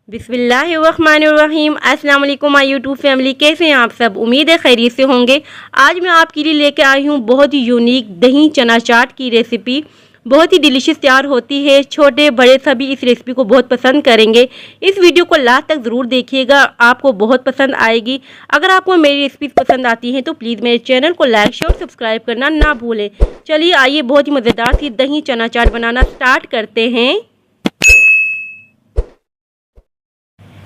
बिस्मिल्लाहिर्रहमानिर्रहीम। अस्सलाम वालेकुम माय यूट्यूब फैमिली, कैसे हैं आप सब? उम्मीद है खैरियत से होंगे। आज मैं आपके लिए लेकर आई हूँ बहुत ही यूनिक दही चना चाट की रेसिपी। बहुत ही डिलीशियस तैयार होती है, छोटे बड़े सभी इस रेसिपी को बहुत पसंद करेंगे। इस वीडियो को लास्ट तक ज़रूर देखिएगा, आपको बहुत पसंद आएगी। अगर आपको मेरी रेसिपी पसंद आती है तो प्लीज़ मेरे चैनल को लाइक शेयर और सब्सक्राइब करना ना भूलें। चलिए आइए बहुत ही मज़ेदार सी दही चना चाट बनाना स्टार्ट करते हैं।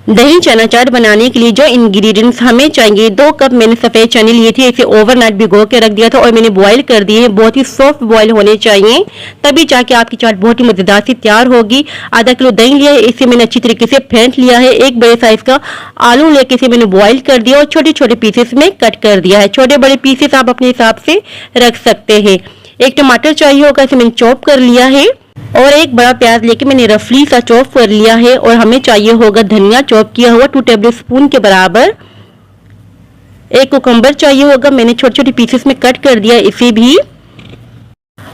दही चना चाट बनाने के लिए जो इंग्रेडिएंट्स हमें चाहिए, 2 कप मैंने सफ़ेद चने लिए थे, इसे ओवरनाइट भिगो के रख दिया था और मैंने बॉईल कर दिए हैं। बहुत ही सॉफ्ट बॉईल होने चाहिए, तभी जाके आपकी चाट बहुत ही मज़ेदार सी तैयार होगी। आधा किलो दही लिया है, इसे मैंने अच्छी तरीके से फेंट लिया है। एक बड़े साइज का आलू लेके इसे मैंने बॉईल कर दिया और छोटे छोटे पीसेस में कट कर दिया है। छोटे बड़े पीसेस आप अपने हिसाब से रख सकते हैं। एक टमाटर चाहिए होगा, इसे मैंने चॉप कर लिया है और एक बड़ा प्याज लेके मैंने रफली सा चॉप कर लिया है। और हमें चाहिए होगा धनिया चॉप किया हुआ 2 टेबल स्पून के बराबर। एक कुकम्बर चाहिए होगा, मैंने छोटे छोटे पीसेस में कट कर दिया इसे भी।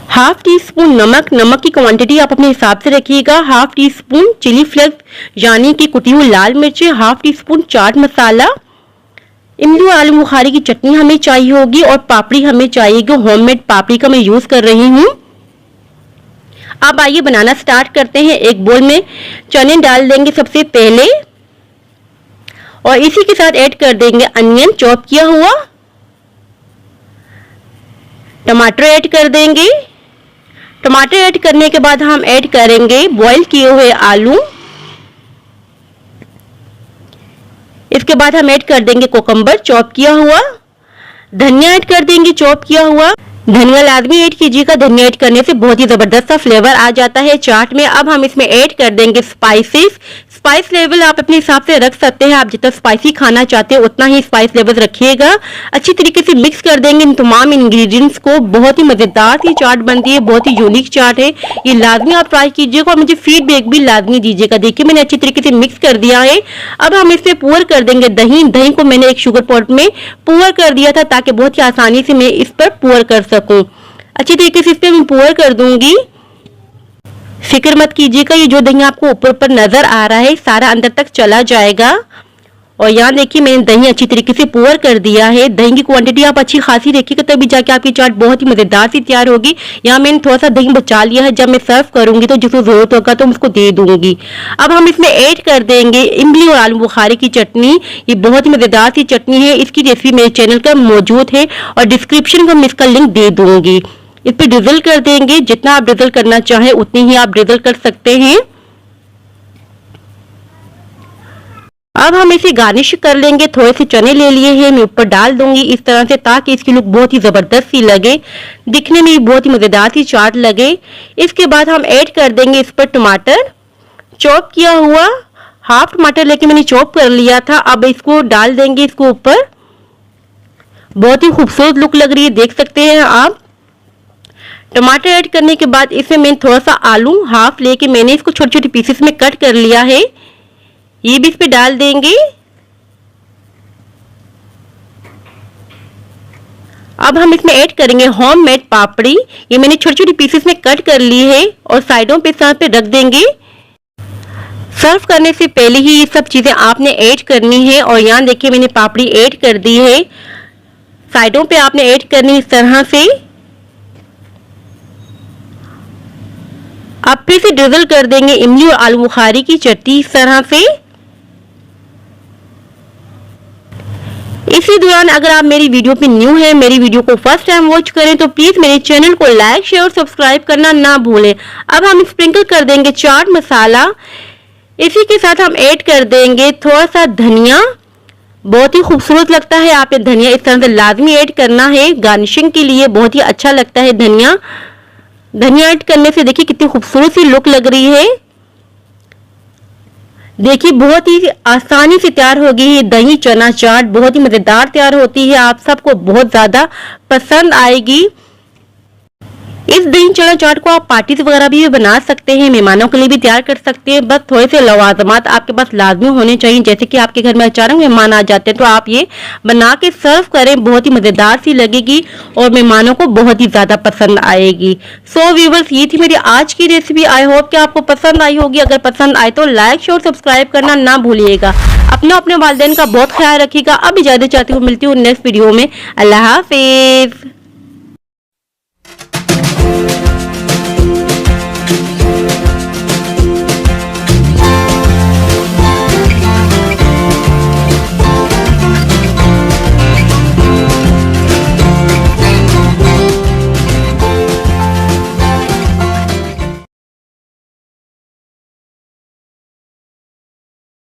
हाफ टी स्पून नमक की क्वांटिटी आप अपने हिसाब से रखिएगा। Half teaspoon chilli flakes यानी कि कुटी हुई लाल मिर्ची, half teaspoon chaat masala. इमली और आलू बुखारी की चटनी हमें चाहिए होगी और पापड़ी हमें चाहिएगी। होममेड पापड़ी का मैं यूज कर रही हूँ। अब आइए बनाना स्टार्ट करते हैं। एक बोल में चने डाल देंगे सबसे पहले और इसी के साथ ऐड कर देंगे अनियन चॉप किया हुआ। टमाटर ऐड कर देंगे। टमाटर ऐड करने के बाद हम ऐड करेंगे बॉईल किए हुए आलू। इसके बाद हम ऐड कर देंगे कोकम्बर चॉप किया हुआ। धनिया ऐड कर देंगे चॉप किया हुआ। धनिया लाजमी ऐड कीजिएगा, धनिया ऐड करने से बहुत ही जबरदस्त सा फ्लेवर आ जाता है चाट में। अब हम इसमें ऐड कर देंगे स्पाइसेस। स्पाइस लेवल आप अपने हिसाब से रख सकते हैं, आप जितना स्पाइसी खाना चाहते हैं उतना ही स्पाइस लेवल रखिएगा। अच्छी तरीके से मिक्स कर देंगे इन तमाम इंग्रेडिएंट्स को। बहुत ही मजेदार सी चाट बनती है, बहुत ही यूनिक चाट है। ये लाजमी आप ट्राई कीजिएगा और मुझे फीडबैक भी लाजमी दीजिएगा। देखिए मैंने अच्छी तरीके से मिक्स कर दिया है। अब हम इसमें पूर कर देंगे दही। दही को मैंने एक शुगर पॉट में पूर कर दिया था ताकि बहुत ही आसानी से मैं इस पर पूर कर सकूं। अच्छी तरीके से इस पर मैं पूर कर दूंगी। फिक्र मत कीजिएगा, ये जो दही आपको ऊपर ऊपर नजर आ रहा है सारा अंदर तक चला जाएगा। और यहाँ देखिए मैंने दही अच्छी तरीके से पूर कर दिया है। दही की क्वांटिटी आप अच्छी खासी रखिएगा, तभी जाके आपकी चाट बहुत ही मजेदार सी तैयार होगी। यहाँ मैंने थोड़ा सा दही बचा लिया है, जब मैं सर्व करूंगी तो जिसको जरूरत होगा तो उसको दे दूंगी। अब हम इसमें ऐड कर देंगे इमली और आलू बुखारे की चटनी। ये बहुत ही मजेदार सी चटनी है, इसकी रेसिपी मेरे चैनल पर मौजूद है और डिस्क्रिप्शन में मैं इसका लिंक दे दूंगी। इस पर ड्रिजल कर देंगे, जितना आप ड्रिजल करना चाहें उतनी ही आप ड्रिजल कर सकते हैं। अब हम इसे गार्निश कर लेंगे। थोड़े से चने ले लिए हैं, मैं ऊपर डाल दूंगी इस तरह से ताकि इसकी लुक बहुत ही जबरदस्त सी लगे, दिखने में बहुत ही मजेदार सी चाट लगे। इसके बाद हम ऐड कर देंगे इस पर टमाटर चॉप किया हुआ। हाफ टमाटर लेके मैंने चॉप कर लिया था। अब इसको डाल देंगे इसको ऊपर। बहुत ही खूबसूरत लुक लग रही है, देख सकते हैं आप। टमाटर ऐड करने के बाद इसमें मैंने थोड़ा सा आलू हाफ लेके मैंने इसको छोटे छोटे पीसेस में कट कर लिया है, ये भी इस पे डाल देंगे। अब हम इसमें ऐड करेंगे होममेड पापड़ी। ये मैंने छोटे छोटे पीसेस में कट कर ली है और साइडों पे साथ पे रख देंगे। सर्व करने से पहले ही ये सब चीजें आपने ऐड करनी है। और यहाँ देखिए मैंने पापड़ी ऐड कर दी है, साइडों पे आपने ऐड करनी इस तरह से। अब फिर से ड्रिजल कर देंगे इमली और आलू बुखारी की चटनी इस तरह से। इसी दौरान अगर आप मेरी वीडियो पे न्यू है, मेरी वीडियो को फर्स्ट टाइम वॉच करें तो प्लीज मेरे चैनल को लाइक शेयर और सब्सक्राइब करना ना भूलें। अब हम स्प्रिंकल कर देंगे चाट मसाला। इसी के साथ हम ऐड कर देंगे थोड़ा सा धनिया, बहुत ही खूबसूरत लगता है। आप ये धनिया इस तरह से लाजमी ऐड करना है, गार्निशिंग के लिए बहुत ही अच्छा लगता है धनिया। धनिया ऐड करने से देखिए कितनी खूबसूरत सी लुक लग रही है। देखिए बहुत ही आसानी से तैयार होगी ये दही चना चाट, बहुत ही मजेदार तैयार होती है, आप सबको बहुत ज्यादा पसंद आएगी। इस दही चना चाट को आप पार्टीज वगैरह भी बना सकते हैं, मेहमानों के लिए भी तैयार कर सकते हैं। बस थोड़े से लवाजमात आपके पास लाजमी होने चाहिए, जैसे कि आपके घर में अचानक मेहमान आ जाते हैं तो आप ये बना के सर्व करें, बहुत ही मजेदार सी लगेगी और मेहमानों को बहुत ही ज्यादा पसंद आएगी। सो व्यूअर्स, ये थी मेरी आज की रेसिपी। आई होप कि आपको पसंद आई होगी। अगर पसंद आए तो लाइक शेयर सब्सक्राइब करना ना भूलिएगा। अपने वालिदैन का बहुत ख्याल रखिएगा। अब इजाजत चाहती हूँ, मिलती हूँ नेक्स्ट वीडियो में। अल्लाह हाफिज।